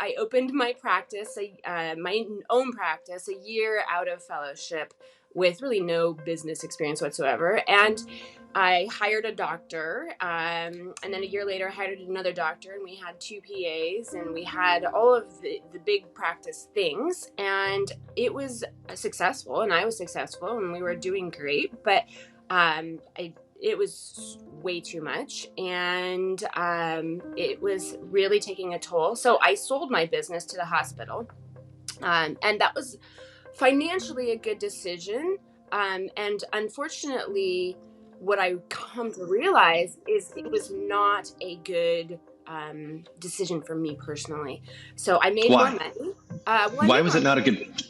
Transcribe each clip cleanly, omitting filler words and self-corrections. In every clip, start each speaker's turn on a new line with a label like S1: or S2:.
S1: I opened my practice, my own practice, a year out of fellowship with really no business experience whatsoever. And I hired a doctor, and then a year later I hired another doctor, and we had 2 PAs, and we had all of the big practice things, and it was successful, and I was successful, and we were doing great, but it was way too much, and it was really taking a toll. So I sold my business to the hospital, and that was financially a good decision. And unfortunately, what I come to realize is it was not a good decision for me personally. So I made more money.
S2: Why was it not a good?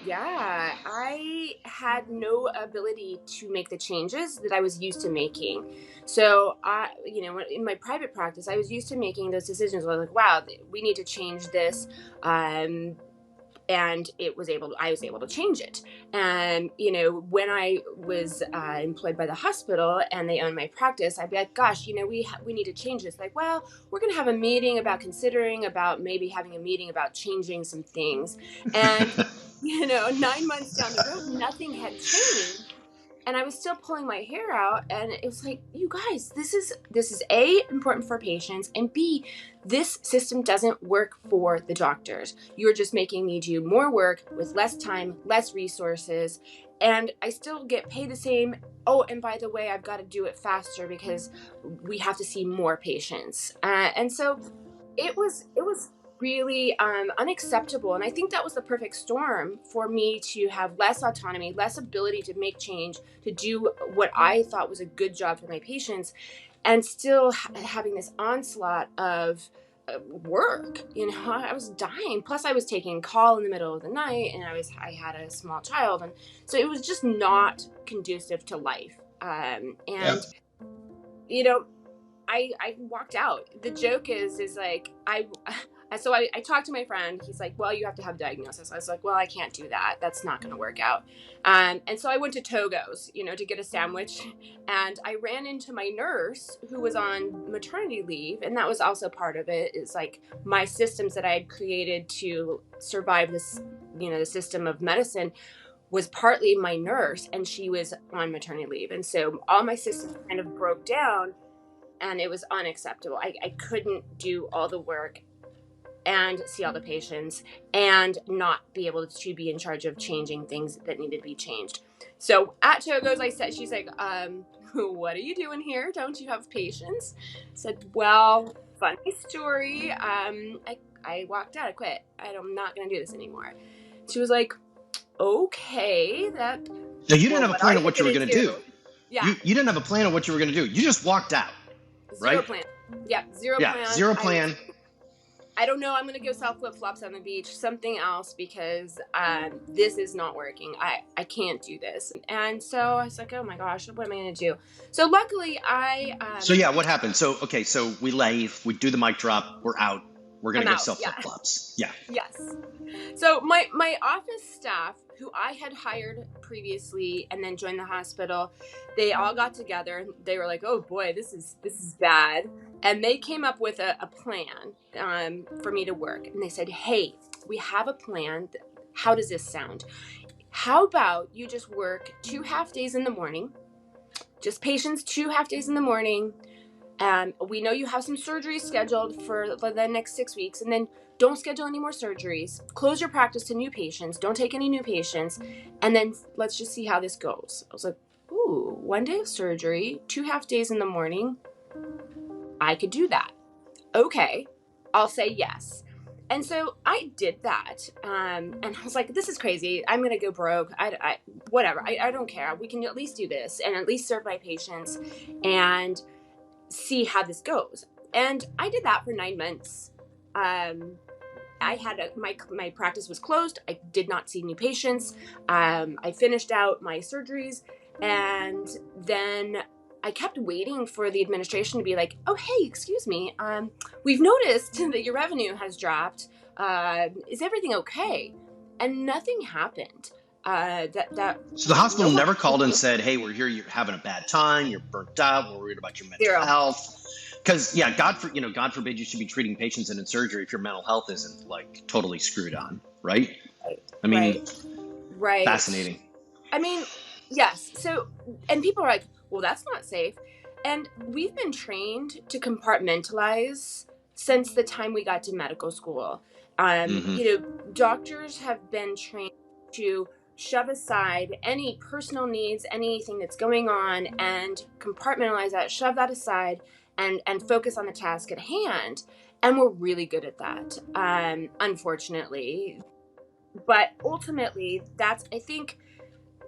S1: Yeah, I had no ability to make the changes that I was used to making. So in my private practice, I was used to making those decisions. I was like, wow, we need to change this. And I was able to change it. And, when I was employed by the hospital and they owned my practice, I'd be like, gosh, we need to change this. Like, well, we're going to have a meeting about maybe having a meeting about changing some things. And, 9 months down the road, nothing had changed. And I was still pulling my hair out, and it was like, you guys, this is A, important for patients, and B, this system doesn't work for the doctors. You're just making me do more work with less time, less resources, and I still get paid the same. Oh, and by the way, I've got to do it faster because we have to see more patients. And so it was really unacceptable. And I think that was the perfect storm for me to have less autonomy, less ability to make change, to do what I thought was a good job for my patients, and still having this onslaught of work. I was dying. Plus I was taking call in the middle of the night, and I had a small child. And so it was just not conducive to life. I walked out. The joke is like, so I talked to my friend. He's like, well, you have to have a diagnosis. I was like, well, I can't do that. That's not going to work out. And so I went to Togo's, to get a sandwich. And I ran into my nurse who was on maternity leave. And that was also part of it, is like my systems that I had created to survive this, the system of medicine was partly my nurse, and she was on maternity leave. And so all my systems kind of broke down, and it was unacceptable. I couldn't do all the work and see all the patients and not be able to be in charge of changing things that needed to be changed. So at Togo's, she's like, what are you doing here? Don't you have patients? I said, well, funny story. I walked out. I quit. I'm not going to do this anymore. She was like, okay.
S2: Now, you didn't have a plan of what you were going to do.
S1: Yeah.
S2: You didn't have a plan of what you were going to do. You just walked out.
S1: Zero plan. Yeah, zero plan.
S2: Zero plan.
S1: I don't know. I'm going to go sell flip-flops on the beach, something else, because this is not working. I can't do this. And so I was like, oh my gosh, what am I going to do? So luckily
S2: So yeah, what happened? So we leave, we do the mic drop, we're out. We're going to go sell flip-flops. Yeah.
S1: Yes. So my office staff, who I had hired previously and then joined the hospital, they all got together. They were like, oh boy, this is bad. And they came up with a plan for me to work. And they said, hey, we have a plan. How does this sound? How about you just work 2 half days in the morning, just patients 2 half days in the morning. We know you have some surgeries scheduled for the next 6 weeks, and then don't schedule any more surgeries. Close your practice to new patients. Don't take any new patients. And then let's just see how this goes. I was like, ooh, 1 day of surgery, 2 half days in the morning. I could do that. Okay, I'll say yes. And so I did that. And I was like, this is crazy. I'm going to go broke. Whatever. I don't care. We can at least do this and at least serve my patients and see how this goes. And I did that for 9 months. I had my practice was closed. I did not see new patients. I finished out my surgeries, and then I kept waiting for the administration to be like, oh, hey, excuse me. We've noticed that your revenue has dropped. Is everything okay? And nothing happened. So
S2: the hospital never called and said, hey, we're here, you're having a bad time, you're burnt out, we're worried about your mental health. Because God forbid you should be treating patients in surgery if your mental health isn't like totally screwed on, right? I mean,
S1: Right.
S2: fascinating.
S1: I mean, yes. So, and people are like, well, that's not safe. And we've been trained to compartmentalize since the time we got to medical school. Doctors have been trained to shove aside any personal needs, anything that's going on, and compartmentalize that, shove that aside, and focus on the task at hand. And we're really good at that, unfortunately. But ultimately, I think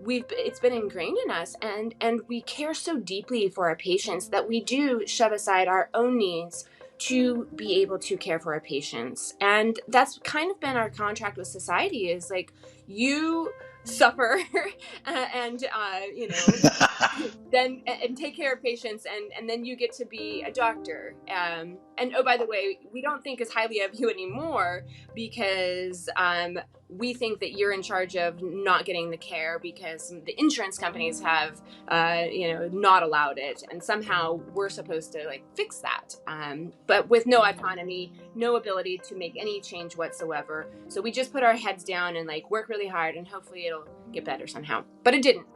S1: it's been ingrained in us, and we care so deeply for our patients that we do shove aside our own needs to be able to care for our patients. And that's kind of been our contract with society, is like, you suffer and then and take care of patients, and then you get to be a doctor, and oh, by the way, we don't think as highly of you anymore because we think that you're in charge of not getting the care because the insurance companies have, not allowed it. And somehow we're supposed to like fix that. But with no autonomy, no ability to make any change whatsoever. So we just put our heads down and like work really hard and hopefully it'll get better somehow. But it didn't.